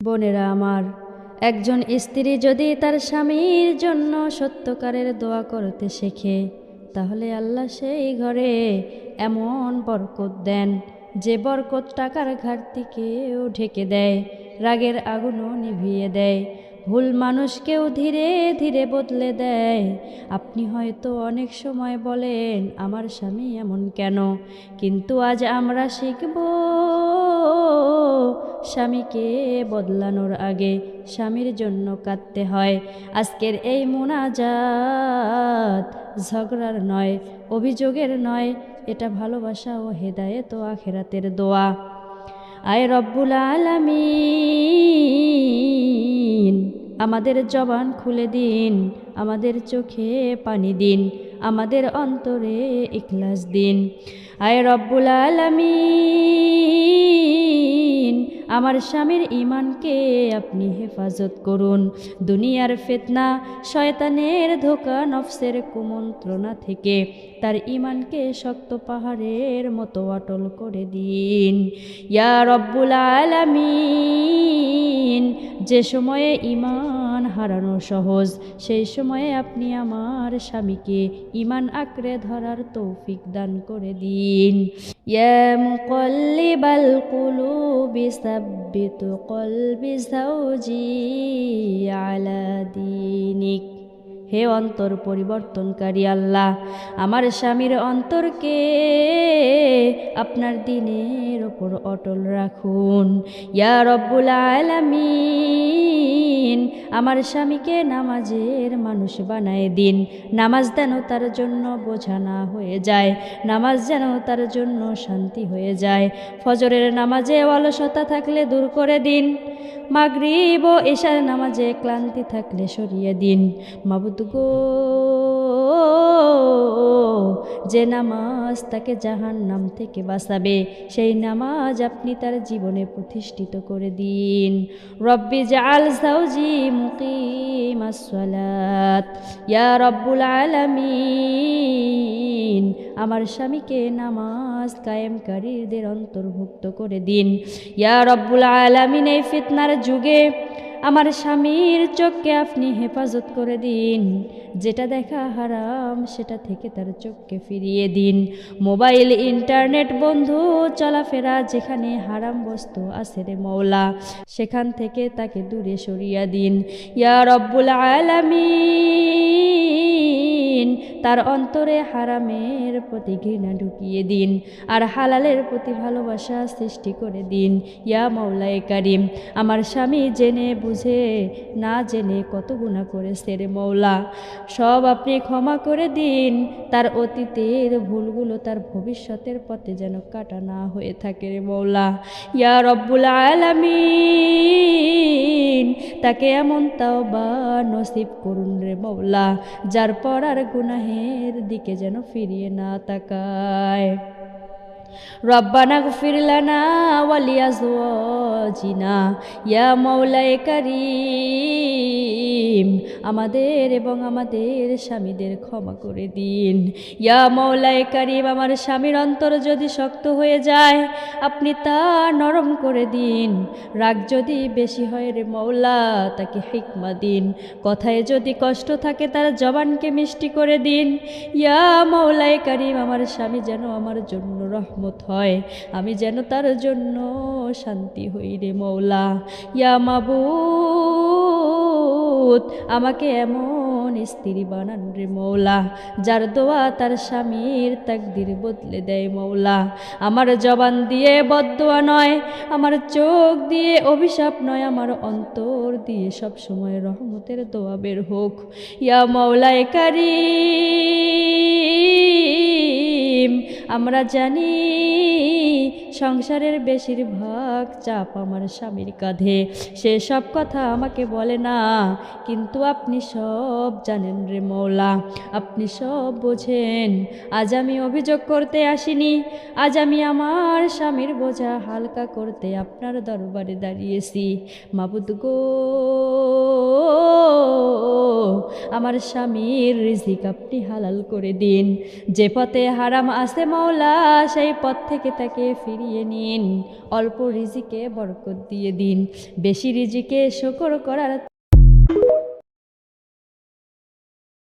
বোনেরা আমার, একজন স্ত্রী যদি তার স্বামীর জন্য সত্যকারের দোয়া করতে শেখে, তাহলে আল্লাহ সেই ঘরে এমন বরকত দেন যে বরকত টাকার ঘাটতিকেও ঢেকে দেয়, রাগের আগুনও নিভিয়ে দেয়, ভুল মানুষকেও ধীরে ধীরে বদলে দেয়। আপনি হয়তো অনেক সময় বলেন, আমার স্বামী এমন কেন? কিন্তু আজ আমরা শিখব স্বামীকে বদলানোর আগে স্বামীর জন্য কাঁদতে হয়। আজকের এই মোনাজাত ঝগড়ার নয়, অভিযোগের নয়, এটা ভালোবাসা ও হেদায়েত ও আখেরাতের দোয়া। আয় রব্বুল আলামিন, আমাদের জবান খুলে দিন, আমাদের চোখে পানি দিন, আমাদের অন্তরে ইখলাস দিন। আয় রব্বুল আলামিন, আমার স্বামীর ঈমানকে আপনি হেফাজত করুন। দুনিয়ার ফিতনা, শয়তানের ধোঁকা, নফসের কুমন্ত্রণা থেকে তার ঈমানকে শক্ত পাহাড়ের মতো অটল করে দিন। ইয়া রব্বুল আলামিন, যে সময়ে ঈমান হারানো সহজ, সেই সময়ে আপনি আমার স্বামীকে ঈমান আঁকড়ে ধরার তৌফিক দান করে দিন। ইয়া মুকাল্লিবাল কুলুবি সাব্বিত কলবি যাওজি আলা দীনিক। হে অন্তর পরিবর্তনকারী আল্লাহ, আমার স্বামীর অন্তরকে আপনার দ্বীনের ওপর অটল রাখুন। ইয়া রব্বুল আলামিন, আমার স্বামীকে নামাজের মানুষ বানায় দিন। নামাজ যেন তার জন্য বোঝা না হয়ে যায়, নামাজ যেন তার জন্য শান্তি হয়ে যায়। ফজরের নামাজে অলসতা থাকলে দূর করে দিন, মাগরিব ও এশার নামাজে ক্লান্তি থাকলে সরিয়ে দিন। মাবুদ গো, যে নামাজ তাকে জাহান্নাম থেকে বাঁচাবে, সেই নামাজ আপনি তার জীবনে প্রতিষ্ঠিত করে দিন। রব্বি জাআল যাওজি মুকিমাস সালাত। ইয়া রব্বুল আলামিন, আমার স্বামীকে নামাজ কায়েমকারীদের অন্তর্ভুক্ত করে দিন। ইয়া রব্বুল আলামিন, এই ফিতনার যুগে আমার স্বামীর চোখকে আপনি হেফাজত করে দিন। যেটা দেখা হারাম সেটা থেকে তার চোখকে ফিরিয়ে দিন। মোবাইল, ইন্টারনেট, বন্ধু, চলাফেরা, যেখানে হারাম বস্তু আছে রে মওলা, সেখান থেকে তাকে দূরে সরিয়ে দিন। ইয়া রব্বুল আলামিন, তার অন্তরে হারামের প্রতি ঘৃণা ঢুকিয়ে দিন, আর হালালের প্রতি ভালোবাসা সৃষ্টি করে দিন। ইয়া মাওলায়ে কারিম, আমার স্বামী জেনে বুঝে না জেনে কত গুনাহ করেছে রে মওলা, সব আপনি ক্ষমা করে দিন। তার অতীতের ভুলগুলো তার ভবিষ্যতের পথে যেন কাটা না হয়ে থাকে রে মওলা। ইয়া রব্বুল আলামিন, তাকে এমন তাওবা নসিব করুন রে মওলা, যার পর আর গুনাহের দিকে যেন ফিরিয়ে না তাকায়। রব্বানা গফির লানা ওয়া লিআজওয়াজিনা। ইয়া মাওলায়ে কারীম, আমাদের এবং আমাদের স্বামীদের ক্ষমা করে দিন। ইয়া মাওলায়ে কারীম, আমার স্বামীর অন্তর যদি শক্ত হয়ে যায়, আপনি তা নরম করে দিন। রাগ যদি বেশি হয় রে মওলা, তাকে হিকমা দিন। কথায় যদি কষ্ট থাকে, তার জবানকে মিষ্টি করে দিন। ইয়া মাওলায়ে কারীম, আমার স্বামী যেন আমার জন্য রহমত হয়, আমি যেন তার জন্য শান্তি হই রে মওলা। ইয়া মাবুদ, আমাকে এমন স্ত্রী বানান রে মওলা, যার দোয়া তার স্বামীর তাকদির বদলে দেয় মওলা। আমার জবান দিয়ে বদদোয়া নয়, আমার চোখ দিয়ে অভিশাপ নয়, আমার অন্তর দিয়ে সব সময় রহমতের দোয়া বের হোক। ইয়া মাওলায়ে কারীম, আমরা জানি সংসারের বেশিরভাগ চাপ আমার স্বামীর কাঁধে, সে সব কথা আমাকে বলে না, কিন্তু আপনি সব জানেন রে মওলা, আপনি সব বোঝেন। আজ আমি অভিযোগ করতে আসিনি, আজ আমি আমার স্বামীর বোঝা হালকা করতে আপনার দরবারে দাঁড়িয়েছি। মাবুদ গো, আমার স্বামীর রিজিক আপনি হালাল করে দিন। যে পথে হারাম আছে মাওলা সেই পথ থেকে তাকে ফিরিয়ে নিন। অল্প রিজিকে বরকত দিয়ে দিন, বেশি রিজিকে শুকর করার